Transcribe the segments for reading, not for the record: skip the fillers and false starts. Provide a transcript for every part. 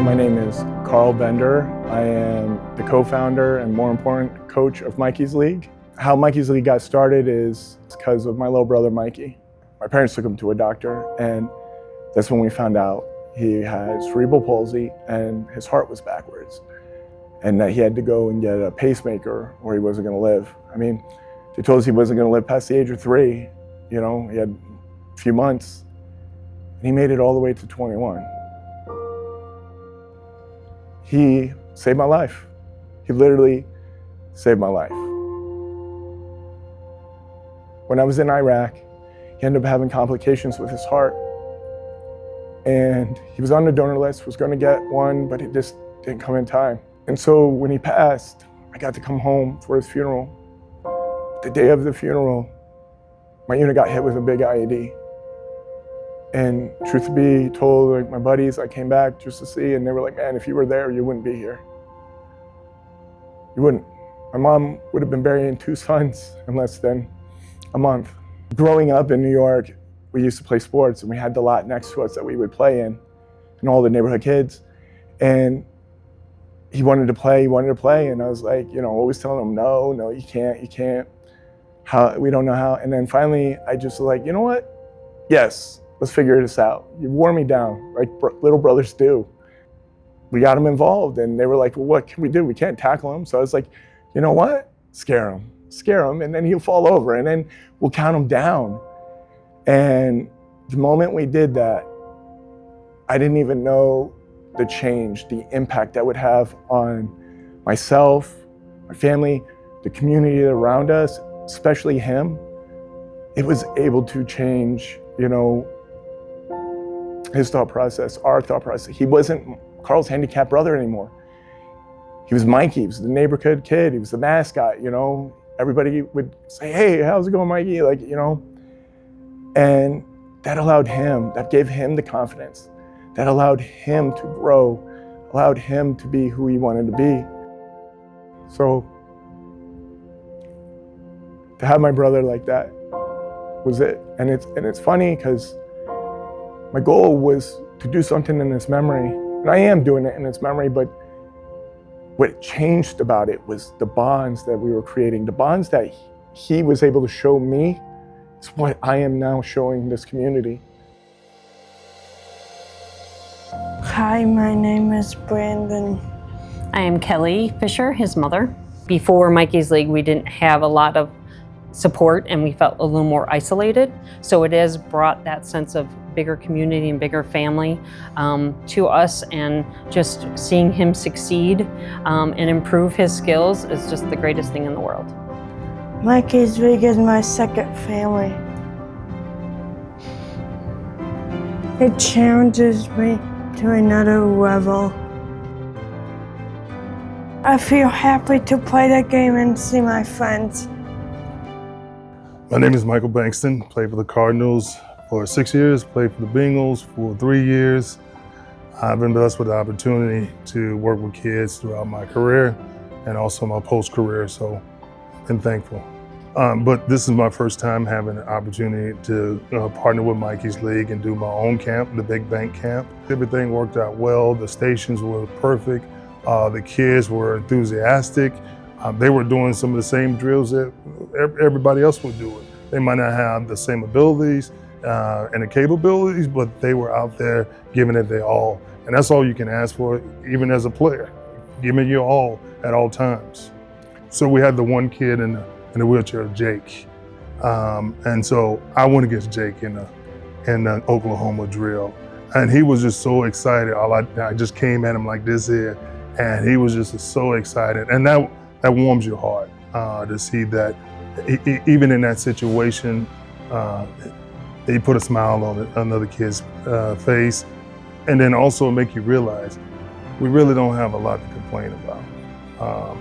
My name is Karl Bender. I am the co-founder and, more important, coach of Mikey's League. How Mikey's League got started is because of my little brother, Mikey. My parents took him to a doctor, and that's when we found out he had cerebral palsy and his heart was backwards, and that he had to go and get a pacemaker or he wasn't going to live. I mean, they told us he wasn't going to live past the age of 3. You know, he had a few months, and he made it all the way to 21. He saved my life. He literally saved my life. When I was in Iraq, he ended up having complications with his heart. And he was on the donor list, was going to get one, but it just didn't come in time. And so when he passed, I got to come home for his funeral. The day of the funeral, my unit got hit with a big IED. And truth be told, like, my buddies, I came back just to see, and they were like, man, if you were there, you wouldn't be here. You wouldn't. My mom would have been burying 2 sons in less than a month. Growing up in New York, we used to play sports, and we had the lot next to us that we would play in, and all the neighborhood kids. And he wanted to play, and I was like, you know, always telling him, no, you can't. How, we don't know how. And then finally, I just was like, you know what? Yes. Let's figure this out. You wore me down, like little brothers do. We got him involved, and they were like, well, what can we do? We can't tackle him. So I was like, you know what? Scare him, and then he'll fall over, and then we'll count him down. And the moment we did that, I didn't even know the change, the impact that would have on myself, my family, the community around us, especially him. It was able to change, you know, his thought process, our thought process. He wasn't Karl's handicapped brother anymore. He was Mikey, he was the neighborhood kid, he was the mascot, you know. Everybody would say, hey, how's it going, Mikey? Like, you know. And that allowed him, that gave him the confidence, that allowed him to grow, allowed him to be who he wanted to be. So to have my brother like that was it. And it's funny because my goal was to do something in his memory, and I am doing it in his memory, but what changed about it was the bonds that we were creating. The bonds that he was able to show me is what I am now showing this community. Hi, my name is Brandon. I am Kelly Fisher, his mother. Before Mikey's League, we didn't have a lot of support, and we felt a little more isolated. So it has brought that sense of bigger community and bigger family to us, and just seeing him succeed and improve his skills is just the greatest thing in the world. Mikey's League is my second family. It challenges me to another level. I feel happy to play the game and see my friends. My name is Michael Bankston, played for the Cardinals for 6 years, played for the Bengals for 3 years. I've been blessed with the opportunity to work with kids throughout my career and also my post-career, so I've been thankful. But this is my first time having an opportunity to partner with Mikey's League and do my own camp, the Big Bank Camp. Everything worked out well, the stations were perfect, the kids were enthusiastic. They were doing some of the same drills that everybody else would do. They might not have the same abilities and the capabilities, but they were out there giving it their all. And that's all you can ask for, even as a player, giving your all at all times. So we had the one kid in the wheelchair, Jake. And so I went against Jake in the Oklahoma drill. And he was just so excited. I just came at him like this here, and he was just so excited. And that warms your heart to see that even in that situation, he put a smile on another kid's face, and then also make you realize we really don't have a lot to complain about.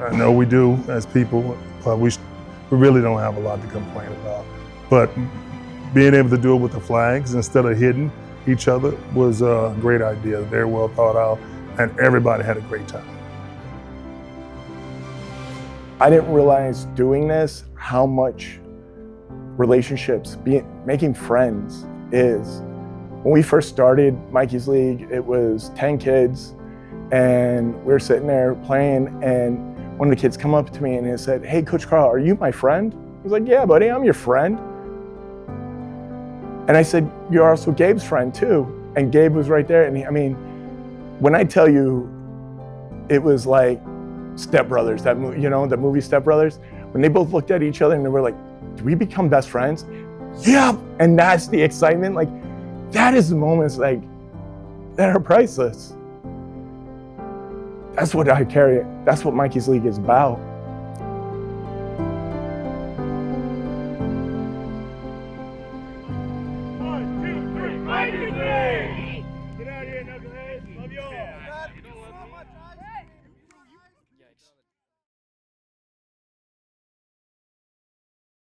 I know we do as people, but we really don't have a lot to complain about. But being able to do it with the flags instead of hitting each other was a great idea, very well thought out, and everybody had a great time. I didn't realize doing this how much relationships, making friends is When we first started Mikey's League, it was 10 kids, and we were sitting there playing, and one of the kids come up to me and he said, "Hey, Coach Karl, are you my friend?" I was like, "Yeah, buddy, I'm your friend." And I said, "You're also Gabe's friend too." And Gabe was right there, and I mean, when I tell you, it was like Step Brothers, that the movie Step Brothers, when they both looked at each other and they were like, "Do we become best friends?" Yeah, and that's the excitement. Like, that is the moments like that are priceless. That's what I carry. That's what Mikey's League is about.